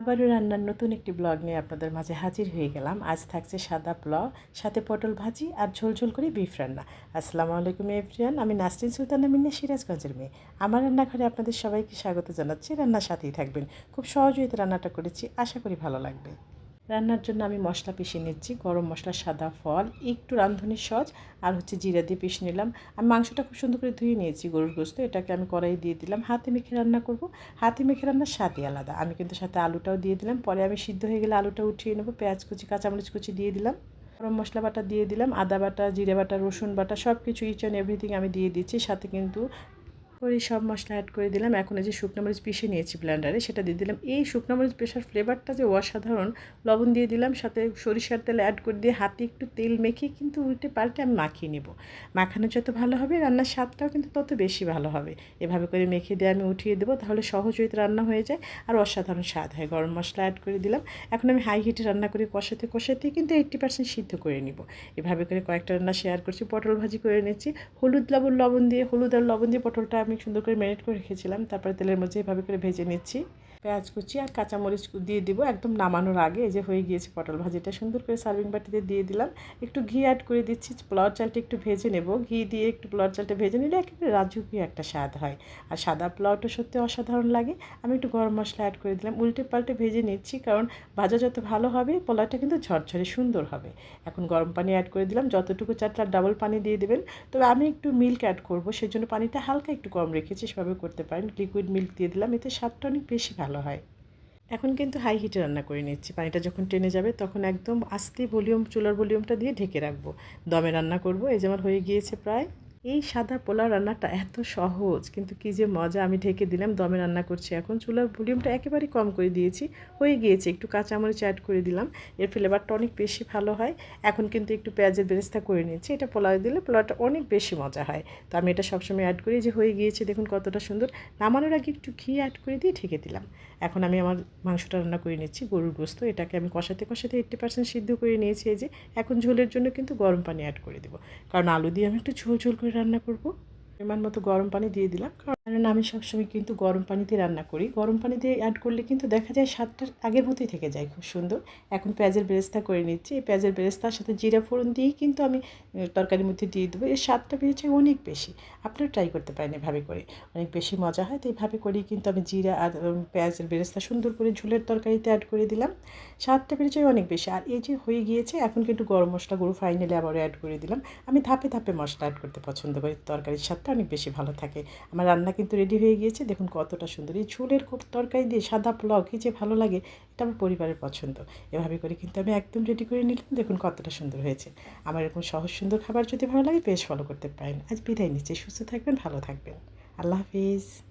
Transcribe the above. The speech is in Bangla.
আবারও রান্নার নতুন একটি ব্লগ নিয়ে আপনাদের মাঝে হাজির হয়ে গেলাম। আজ থাকছে সাদা পোলাও, সাথে পটল ভাজি আর ঝোল ঝোল করে বিফ রান্না। আসসালামু আলাইকুম এভরিওয়ান, আমি নাসরিন সুলতানা মিন্না, সিরাজগঞ্জের মেয়ে। আমার রান্নাঘরে আপনাদের সবাইকে স্বাগত জানাচ্ছি। রান্নার সাথেই থাকবেন। খুব সহজেই রান্নাটা করেছি, আশা করি ভালো লাগবে। রান্নার জন্য আমি মশলা পিষে নিচ্ছি। গরম মশলা, সাদা ফল, একটু রাঁধুনির সস আর জিরা দিয়ে পিষে নিলাম। আমি মাংসটা খুব সুন্দর করে ধুয়ে নিয়েছি, গরুর গোশত। এটাকে আমি কড়াই দিয়ে দিলাম। হাতে মেখে রান্না করব। হাতে মেখে রান্নার স্বাদই আলাদা। আমি কিন্তু সাথে আলুটাও দিয়ে দিলাম। পরে আমি সিদ্ধ হয়ে গেলে আলুটা উঠিয়ে নেব। পেঁয়াজ কুচি, কাঁচামরিচ কুচি দিয়ে দিলাম। গরম মশলা বাটা দিয়ে দিলাম। আদা বাটা, জিরে বাটা, রসুন বাটা সব কিছু ইচ অ্যান্ড এভরিথিং আমি দিয়ে দিচ্ছি। সাথে কিন্তু করে সব মশলা অ্যাড করে দিলাম। এখন এই যে শুকনো মরিচ পিষে নিয়েছি ব্লেন্ডারে, সেটা দিয়ে দিলাম। এই শুকনো মরিচ পেশার ফ্লেভারটা যে অসাধারণ। লবণ দিয়ে দিলাম, সাথে সরিষার তেল অ্যাড করে দিয়ে হাতে একটু তেল মেখে কিন্তু উল্টে পাল্টে আমি মাখিয়ে নেব। মাখানো যত ভালো হবে রান্নার স্বাদটাও কিন্তু তত বেশি ভালো হবে। এভাবে করে মেখে দিয়ে আমি উঠিয়ে দেবো, তাহলে সহজেই রান্না হয়ে যায় আর অসাধারণ স্বাদ হয়। গরম মশলা অ্যাড করে দিলাম। এখন আমি হাই হিটে রান্না করি, কষাতে কষাতে কিন্তু 80% সিদ্ধ করে নিব। এভাবে করে কয়েকটা রান্না শেয়ার করছি। পটল ভাজি করে নিচ্ছি হলুদ লবণ দিয়ে, হলুদ আর লবণ দিয়ে পটলটা আমি সুন্দর করে ম্যারিনেট করে রেখেছিলাম। তারপরে তেলের মধ্যে এভাবে করে ভেজে নিচ্ছি। পেঁয়াজ কুচি আর কাঁচামরিচ দিয়ে দিব একদম নামানোর আগে। এই যে হয়ে গিয়েছে পটল ভাজিটা, সুন্দর করে সার্ভিং বাটিতে দিয়ে দিলাম। একটু ঘি অ্যাড করে দিচ্ছি। পোলাওর চালটা একটু ভেজে নেব। ঘি দিয়ে একটু পোলাওর চালটা ভেজে নিলে একেবারে রাজকীয় একটা স্বাদ হয়। আর সাদা পোলাওটা সত্যি অসাধারণ লাগে। আমি একটু গরম মশলা অ্যাড করে দিলাম। উল্টে পাল্টে ভেজে নিচ্ছি, কারণ ভাজা যত ভালো হবে পোলাওটা কিন্তু ঝরঝরে সুন্দর হবে। এখন গরম পানি অ্যাড করে দিলাম। যতটুকু চাল তার ডাবল পানি দিয়ে দেবেন। তবে আমি একটু মিল্ক অ্যাড করব, সেই জন্য পানিটা হালকা একটু কম রেখেছি। সেভাবে করতে পারেন। লিকুইড মিল্ক দিয়ে দিলাম, এতে স্বাদটা অনেক বেশি ভালো হয়। এখন কিন্তু হাই হিটে রান্না করে নিচ্ছি। পানিটা যখন টেনে যাবে তখন একদম আস্তে ভলিউম, চুলার ভলিউমটা দিয়ে ঢেকে রাখবো। দমে রান্না করব। এই যেমন হয়ে গিয়েছে প্রায়। এই সাদা পোলাও রান্নাটা এত সহজ, কিন্তু কী যে মজা। আমি ঢেকে দিলাম, দমে রান্না করছি। এখন চুলার ভলিউমটা একেবারেই কম করে দিয়েছি। হয়ে গিয়েছে। একটু কাঁচামরিচ অ্যাড করে দিলাম, এর ফ্লেভারটা অনেক বেশি ভালো হয়। এখন কিন্তু একটু পেঁয়াজের বেরেস্তা করে নিয়েছি। এটা পোলাও দিলে পোলাওটা অনেক বেশি মজা হয়। তো আমি এটা সবসময় অ্যাড করি। যে হয়ে গিয়েছে দেখুন কতটা সুন্দর। নামানোর আগে একটু ঘি অ্যাড করে দিয়ে ঢেকে দিলাম। এখন আমি আমার মাংসটা রান্না করে নিচ্ছি, গরুর গোশত। এটাকে আমি কষাতে কষাতে 80% সিদ্ধ করে নিয়েছি। এই যে এখন ঝোলের জন্য কিন্তু গরম পানি অ্যাড করে দেবো, কারণ আলু দিয়ে আমি একটু ঝোল ঝোল করে রান্না করব। পরিমাণ মতো গরম পানি দিয়ে দিলাম, কারণ আমি সবসময় কিন্তু গরম পানিতে রান্না করি। গরম পানি দিয়ে অ্যাড করলে কিন্তু দেখা যায় স্বাদটা আগের মতোই থেকে যায়, খুব সুন্দর। এখন পেঁয়াজের বেরেস্তা করে নিচ্ছি। এই পেঁয়াজের বেরেস্তার সাথে জিরা ফোড়ন দিয়েই কিন্তু আমি তরকারির মধ্যে দিয়ে দেবো। এর স্বাদটা বেড়ে যায় অনেক বেশি। আপনারা ট্রাই করতে পারেন এভাবে করে, অনেক বেশি মজা হয়। তো এইভাবে করেই কিন্তু আমি জিরা আর পেঁয়াজের বেরেস্তা সুন্দর করে ঝোলের তরকারিতে অ্যাড করে দিলাম। স্বাদটা বেড়ে যায় অনেক বেশি। আর এই যে হয়ে গিয়েছে, এখন কিন্তু গরম মশলা গুঁড়ো ফাইনালি আবারও অ্যাড করে দিলাম। আমি ধাপে ধাপে মশলা অ্যাড করতে পছন্দ করি, তরকারির স্বাদটা অনেক বেশি ভালো থাকে। আমার রান্না কিন্তু রেডি হয়ে গিয়েছে। দেখুন কতটা সুন্দর। এই ঝোলের তরকারি দিয়ে সাদা পোলাও কী যে ভালো লাগে, এটা আমার পরিবারের পছন্দ। এভাবে করে কিন্তু আমি একদম রেডি করে নিলাম। দেখুন কতটা সুন্দর হয়েছে। আমার এরকম সহজ সুন্দর খাবার যদি ভালো লাগে, বেশ ফলো করতে পারেন। আজ বিদায় নিচ্ছি। সুস্থ থাকবেন, ভালো থাকবেন। আল্লাহ হাফিজ।